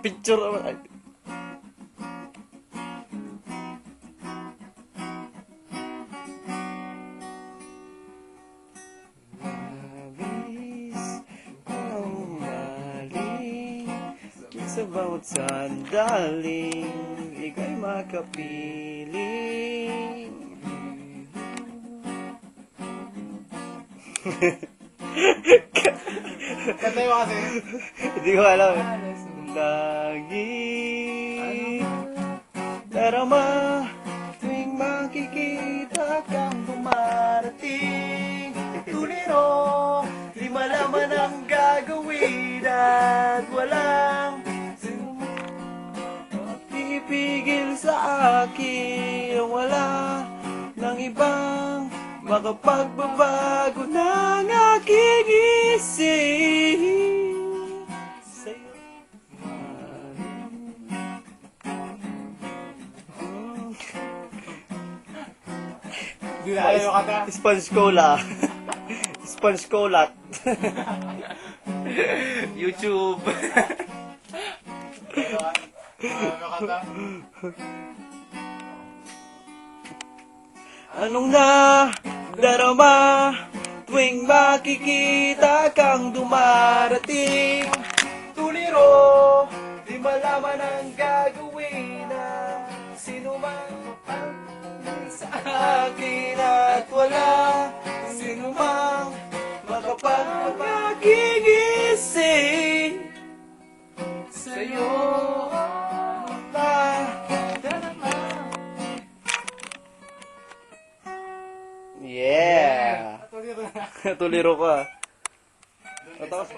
Picture. Ay. Sa bawat sandaling ika'y makapiling. Kantay mo kasi. Hindi ko alam. Lagi darama tuwing makikita kang dumarating. Tuliro, di malaman ang gagawin at walang pipigil sa akin. Wala ng ibang makapagbabago ng aking isip sa'yo. Hindi na alam yung kanta. Sponge Cola. Sponge Cola. YouTube. Yung kanta. Anong nadarama tuwing makikita kang dumarating? Tuliro, di malaman ang gagawin na sino man sa akin at wala sino mang makapagpagigising sa'yo. Yeah! Tuliro ka. Tapos